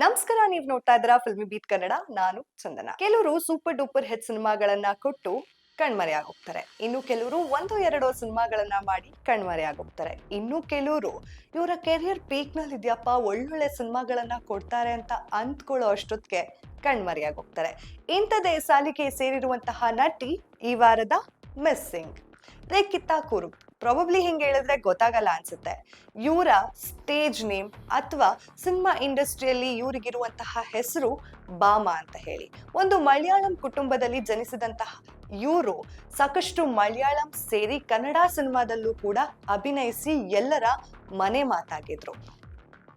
ನಮಸ್ಕಾರ, ನೀವು ನೋಡ್ತಾ ಇದ್ದೀರಾ ಫಿಲ್ಮಿ ಬೀಟ್ ಕನ್ನಡ. ನಾನು ಚಂದನ. ಕೆಲವರು ಸೂಪರ್ ಡೂಪರ್ ಹಿಟ್ ಸಿನಿಮಾಗಳನ್ನ ಕೊಟ್ಟು ಕಣ್ಮರೆಯಾಗೋಗ್ತಾರೆ. ಇನ್ನು ಕೆಲವರು ಒಂದು ಎರಡೋ ಸಿನಿಮಾಗಳನ್ನ ಮಾಡಿ ಕಣ್ಮರೆಯಾಗೋಗ್ತಾರೆ. ಇನ್ನು ಕೆಲವರು ಇವರ ಕೆರಿಯರ್ ಪೀಕ್ ನಲ್ಲಿ ಇದೆಯಪ್ಪ, ಒಳ್ಳೊಳ್ಳೆ ಸಿನಿಮಾಗಳನ್ನ ಕೊಡ್ತಾರೆ ಅಂತ ಅಂದ್ಕೊಳ್ಳೋ ಅಷ್ಟೊತ್ತಿಗೆ ಕಣ್ಮರೆಯಾಗೋಗ್ತಾರೆ. ಇಂಥದೇ ಸಾಲಿಗೆ ಸೇರಿರುವಂತಹ ನಟಿ ಈ ವಾರದ ಮಿಸ್ಸಿಂಗ್ ರೇಖಿತಾ ಕುರುಪ್. ಪ್ರಾಬಬ್ಲಿ ಹಿಂಗೆ ಹೇಳಿದ್ರೆ ಗೊತ್ತಾಗಲ್ಲ ಅನ್ಸುತ್ತೆ. ಇವರ ಸ್ಟೇಜ್ ನೇಮ್ ಅಥವಾ ಸಿನಿಮಾ ಇಂಡಸ್ಟ್ರಿಯಲ್ಲಿ ಇವರಿಗಿರುವಂತಹ ಹೆಸರು ಬಾಮಾ ಅಂತ ಹೇಳಿ. ಒಂದು ಮಲಯಾಳಂ ಕುಟುಂಬದಲ್ಲಿ ಜನಿಸಿದಂತಹ ಇವರು ಸಾಕಷ್ಟು ಮಲಯಾಳಂ ಸೇರಿ ಕನ್ನಡ ಸಿನಿಮಾದಲ್ಲೂ ಕೂಡ ಅಭಿನಯಿಸಿ ಎಲ್ಲರ ಮನೆ ಮಾತಾಗಿದ್ರು.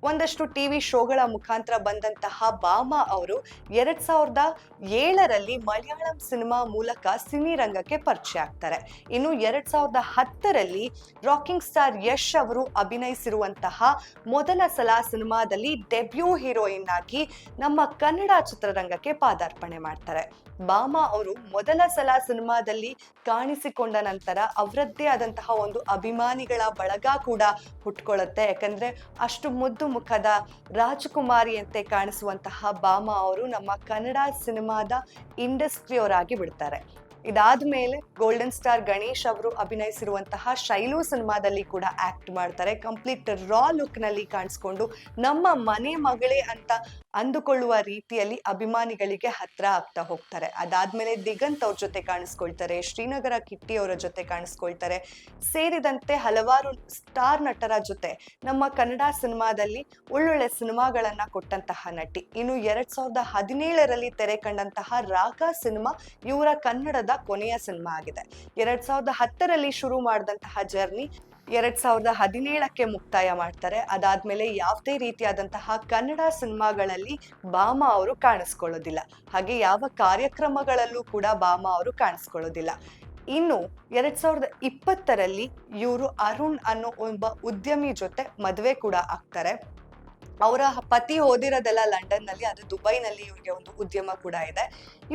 ಒಂದಷ್ಟು ಟಿವಿ ಶೋಗಳ ಮುಖಾಂತರ ಬಂದಂತಹ ಬಾಮಾ ಅವರು 2007ರಲ್ಲಿ ಮಲಯಾಳಂ ಸಿನಿಮಾ ಮೂಲಕ ಸಿನಿ ರಂಗಕ್ಕೆ ಪರಿಚಯ ಆಗ್ತಾರೆ. ಇನ್ನು 2010ರಲ್ಲಿ ರಾಕಿಂಗ್ ಸ್ಟಾರ್ ಯಶ್ ಅವರು ಅಭಿನಯಿಸಿರುವಂತಹ ಮೊದಲ ಸಲ ಸಿನಿಮಾದಲ್ಲಿ ಡೆಬ್ಯೂ ಹೀರೋಯಿನ್ ಆಗಿ ನಮ್ಮ ಕನ್ನಡ ಚಿತ್ರರಂಗಕ್ಕೆ ಪಾದಾರ್ಪಣೆ ಮಾಡ್ತಾರೆ. ಬಾಮಾ ಅವರು ಮೊದಲ ಸಲ ಸಿನಿಮಾದಲ್ಲಿ ಕಾಣಿಸಿಕೊಂಡ ನಂತರ ಅವರದ್ದೇ ಆದಂತಹ ಒಂದು ಅಭಿಮಾನಿಗಳ ಬಳಗ ಕೂಡ ಹುಟ್ಕೊಳ್ಳುತ್ತೆ. ಯಾಕಂದ್ರೆ ಅಷ್ಟು ಮುದ್ದು ಮುಖದ ರಾಜಕುಮಾರಿಯಂತೆ ಕಾಣಿಸುವಂತಹ ಬಾಮಾ ಅವರು ನಮ್ಮ ಕನ್ನಡ ಸಿನಿಮಾದ ಇಂಡಸ್ಟ್ರಿಯವರಾಗಿ ಬಿಡ್ತಾರೆ. ಇದಾದ್ಮೇಲೆ ಗೋಲ್ಡನ್ ಸ್ಟಾರ್ ಗಣೇಶ್ ಅವರು ಅಭಿನಯಿಸಿರುವಂತಹ ಶೈಲು ಸಿನಿಮಾದಲ್ಲಿ ಕೂಡ ಆಕ್ಟ್ ಮಾಡ್ತಾರೆ. ಕಂಪ್ಲೀಟ್ ರಾ ಲುಕ್ ನಲ್ಲಿ ಕಾಣಿಸ್ಕೊಂಡು ನಮ್ಮ ಮನೆ ಮಗಳೇ ಅಂತ ಅಂದುಕೊಳ್ಳುವ ರೀತಿಯಲ್ಲಿ ಅಭಿಮಾನಿಗಳಿಗೆ ಹತ್ರ ಆಗ್ತಾ ಹೋಗ್ತಾರೆ. ಅದಾದ್ಮೇಲೆ ದಿಗಂತ್ ಅವ್ರ ಜೊತೆ ಕಾಣಿಸ್ಕೊಳ್ತಾರೆ, ಶ್ರೀನಗರ ಕಿಟ್ಟಿ ಅವರ ಜೊತೆ ಕಾಣಿಸ್ಕೊಳ್ತಾರೆ, ಸೇರಿದಂತೆ ಹಲವಾರು ಸ್ಟಾರ್ ನಟರ ಜೊತೆ ನಮ್ಮ ಕನ್ನಡ ಸಿನಿಮಾದಲ್ಲಿ ಒಳ್ಳೊಳ್ಳೆ ಸಿನಿಮಾಗಳನ್ನ ಕೊಟ್ಟಂತಹ ನಟಿ. ಇನ್ನು 2017ರಲ್ಲಿ ತೆರೆ ಕಂಡಂತಹ ರಾಗ ಸಿನಿಮಾ ಇವರ ಕನ್ನಡದ ಕೊನೆಯ ಸಿನಿಮಾ ಆಗಿದೆ. 2010ರಲ್ಲಿ ಶುರು ಮಾಡಿದಂತಹ ಜರ್ನಿ 2017ಕ್ಕೆ ಮುಕ್ತಾಯ ಮಾಡ್ತಾರೆ. ಅದಾದ್ಮೇಲೆ ಯಾವುದೇ ರೀತಿಯಾದಂತಹ ಕನ್ನಡ ಸಿನಿಮಾಗಳಲ್ಲಿ ಬಾಮಾ ಅವರು ಕಾಣಿಸ್ಕೊಳ್ಳೋದಿಲ್ಲ. ಹಾಗೆ ಯಾವ ಕಾರ್ಯಕ್ರಮಗಳಲ್ಲೂ ಕೂಡ ಬಾಮಾ ಅವರು ಕಾಣಿಸ್ಕೊಳ್ಳೋದಿಲ್ಲ. ಇನ್ನು 2020ರಲ್ಲಿ ಇವರು ಅರುಣ್ ಅನ್ನೋ ಒಬ್ಬ ಉದ್ಯಮಿ ಜೊತೆ ಮದುವೆ ಕೂಡ ಆಗ್ತಾರೆ. ಅವರ ಪತಿ ಓದಿರೋದೆಲ್ಲ ಲಂಡನ್ ನಲ್ಲಿ, ಅದು ದುಬೈನಲ್ಲಿ ಇವ್ರಿಗೆ ಒಂದು ಉದ್ಯಮ ಕೂಡ ಇದೆ.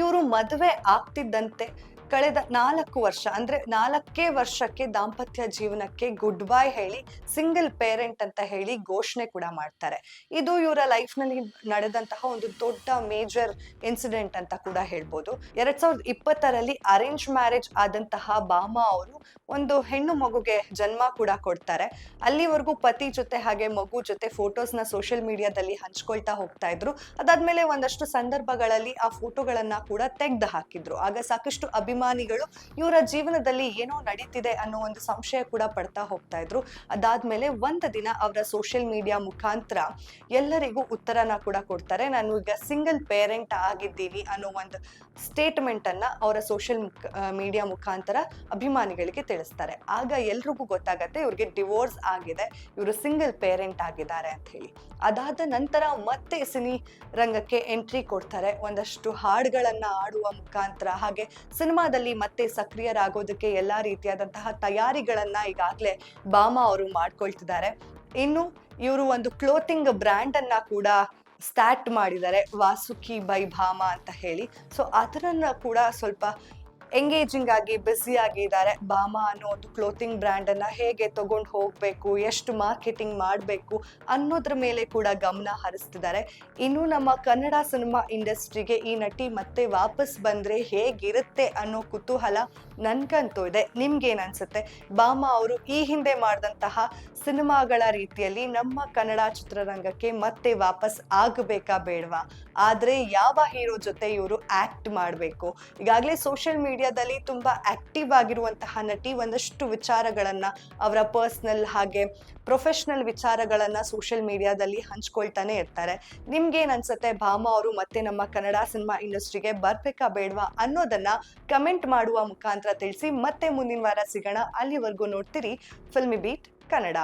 ಇವರು ಮದುವೆ ಆಗ್ತಿದ್ದಂತೆ ಕಳೆದ 4 ವರ್ಷ ಅಂದ್ರೆ 4 ವರ್ಷಕ್ಕೆ ದಾಂಪತ್ಯ ಜೀವನಕ್ಕೆ ಗುಡ್ ಬೈ ಹೇಳಿ ಸಿಂಗಲ್ ಪೇರೆಂಟ್ ಅಂತ ಹೇಳಿ ಘೋಷಣೆ ಕೂಡ ಮಾಡ್ತಾರೆ. ಇದು ಇವರ ಲೈಫ್ ನಲ್ಲಿ ನಡೆದಂತಹ ಒಂದು ದೊಡ್ಡ ಮೇಜರ್ ಇನ್ಸಿಡೆಂಟ್ ಅಂತ ಕೂಡ ಹೇಳ್ಬೋದು. 2020ರಲ್ಲಿ ಅರೇಂಜ್ ಮ್ಯಾರೇಜ್ ಆದಂತಹ ಬಾಮಾ ಅವರು ಒಂದು ಹೆಣ್ಣು ಮಗುಗೆ ಜನ್ಮ ಕೂಡ ಕೊಡ್ತಾರೆ. ಅಲ್ಲಿವರೆಗೂ ಪತಿ ಜೊತೆ ಹಾಗೆ ಮಗು ಜೊತೆ ಫೋಟೋಸ್ ನ ಸೋಷಿಯಲ್ ಮೀಡಿಯಾದಲ್ಲಿ ಹಂಚ್ಕೊಳ್ತಾ ಹೋಗ್ತಾ ಇದ್ರು. ಅದಾದ್ಮೇಲೆ ಒಂದಷ್ಟು ಸಂದರ್ಭಗಳಲ್ಲಿ ಆ ಫೋಟೋಗಳನ್ನ ಕೂಡ ತೆಗ್ದು ಹಾಕಿದ್ರು. ಆಗ ಸಾಕಷ್ಟು ಅಭಿಮಾನಿಗಳು ಇವರ ಜೀವನದಲ್ಲಿ ಏನೋ ನಡೀತಿದೆ ಅನ್ನೋ ಒಂದು ಸಂಶಯ ಕೂಡ ಪಡ್ತಾ ಹೋಗ್ತಾ ಇದ್ರು. ಅದಾದ್ಮೇಲೆ ಒಂದು ದಿನ ಅವರ ಸೋಷಿಯಲ್ ಮೀಡಿಯಾ ಮುಖಾಂತರ ಎಲ್ಲರಿಗೂ ಉತ್ತರನ ಕೂಡ ಕೊಡ್ತಾರೆ. ನಾನು ಈಗ ಸಿಂಗಲ್ ಪೇರೆಂಟ್ ಆಗಿದ್ದೀನಿ ಅನ್ನೋ ಒಂದು ಸ್ಟೇಟ್ಮೆಂಟ್ ಅನ್ನ ಅವರ ಸೋಷಿಯಲ್ ಮೀಡಿಯಾ ಮುಖಾಂತರ ಅಭಿಮಾನಿಗಳಿಗೆ ತಿಳಿಸ್ತಾರೆ. ಆಗ ಎಲ್ರಿಗೂ ಗೊತ್ತಾಗತ್ತೆ ಇವ್ರಿಗೆ ಡಿವೋರ್ಸ್ ಆಗಿದೆ, ಇವರು ಸಿಂಗಲ್ ಪೇರೆಂಟ್ ಆಗಿದ್ದಾರೆ ಅಂತ ಹೇಳಿ. ಅದಾದ ನಂತರ ಮತ್ತೆ ಸಿನಿ ರಂಗಕ್ಕೆ ಎಂಟ್ರಿ ಕೊಡ್ತಾರೆ. ಒಂದಷ್ಟು ಹಾಡುಗಳನ್ನ ಆಡುವ ಮುಖಾಂತರ ಹಾಗೆ ಸಿನಿಮಾದಲ್ಲಿ ಮತ್ತೆ ಸಕ್ರಿಯರಾಗೋದಕ್ಕೆ ಎಲ್ಲಾ ರೀತಿಯಾದಂತಹ ತಯಾರಿಗಳನ್ನ ಈಗಾಗಲೇ ಬಾಮಾ ಅವರು ಮಾಡ್ಕೊಳ್ತಿದ್ದಾರೆ. ಇನ್ನು ಇವರು ಒಂದು ಕ್ಲೋತಿಂಗ್ ಬ್ರ್ಯಾಂಡ್ ಅನ್ನ ಕೂಡ ಸ್ಟಾರ್ಟ್ ಮಾಡಿದ್ದಾರೆ, ವಾಸುಕಿ ಬೈ ಭಾಮಾ ಅಂತ ಹೇಳಿ. ಸೊ ಅದರನ್ನ ಕೂಡ ಸ್ವಲ್ಪ ಎಂಗೇಜಿಂಗ್ ಆಗಿ ಬ್ಯುಸಿ ಆಗಿದ್ದಾರೆ. ಬಾಮಾ ಅನ್ನೋ ಒಂದು ಕ್ಲೋತಿಂಗ್ ಬ್ರ್ಯಾಂಡ್ ಅನ್ನ ಹೇಗೆ ತಗೊಂಡು ಹೋಗ್ಬೇಕು, ಎಷ್ಟು ಮಾರ್ಕೆಟಿಂಗ್ ಮಾಡಬೇಕು ಅನ್ನೋದ್ರ ಮೇಲೆ ಕೂಡ ಗಮನ ಹರಿಸ್ತಿದ್ದಾರೆ. ಇನ್ನು ನಮ್ಮ ಕನ್ನಡ ಸಿನಿಮಾ ಇಂಡಸ್ಟ್ರಿಗೆ ಈ ನಟಿ ಮತ್ತೆ ವಾಪಸ್ ಬಂದ್ರೆ ಹೇಗಿರುತ್ತೆ ಅನ್ನೋ ಕುತೂಹಲ ನನ್ಗಂತೂ ಇದೆ. ನಿಮ್ಗೇನ್ ಅನ್ಸುತ್ತೆ? ಬಾಮಾ ಅವರು ಈ ಹಿಂದೆ ಮಾಡಿದಂತಹ ಸಿನಿಮಾಗಳ ರೀತಿಯಲ್ಲಿ ನಮ್ಮ ಕನ್ನಡ ಚಿತ್ರರಂಗಕ್ಕೆ ಮತ್ತೆ ವಾಪಸ್ ಆಗಬೇಕಾ ಬೇಡವಾ? ಆದ್ರೆ ಯಾವ ಹೀರೋ ಜೊತೆ ಇವರು ಆಕ್ಟ್ ಮಾಡಬೇಕು? ಈಗಾಗಲೇ ಸೋಷಿಯಲ್ ಮೀಡಿಯಾದಲ್ಲಿ ತುಂಬಾ ಆಕ್ಟಿವ್ ಆಗಿರುವಂತಹ ನಟಿ ಒಂದಷ್ಟು ವಿಚಾರಗಳನ್ನ, ಅವರ ಪರ್ಸನಲ್ ಹಾಗೆ ಪ್ರೊಫೆಷನಲ್ ವಿಚಾರಗಳನ್ನ ಸೋಷಿಯಲ್ ಮೀಡಿಯಾದಲ್ಲಿ ಹಂಚ್ಕೊಳ್ತಾನೆ ಇರ್ತಾರೆ. ನಿಮ್ಗೇನ್ ಅನ್ಸುತ್ತೆ? ಭಾಮಾ ಅವರು ಮತ್ತೆ ನಮ್ಮ ಕನ್ನಡ ಸಿನಿಮಾ ಇಂಡಸ್ಟ್ರಿಗೆ ಬರ್ಬೇಕಾ ಬೇಡವಾ ಅನ್ನೋದನ್ನ ಕಮೆಂಟ್ ಮಾಡುವ ಮುಖಾಂತರ ತಿಳಿಸಿ. ಮತ್ತೆ ಮುಂದಿನ ವಾರ ಸಿಗೋಣ. ಅಲ್ಲಿವರೆಗೂ ನೋಡ್ತೀರಿ ಫಿಲ್ಮಿ ಬೀಟ್ ಕನ್ನಡ.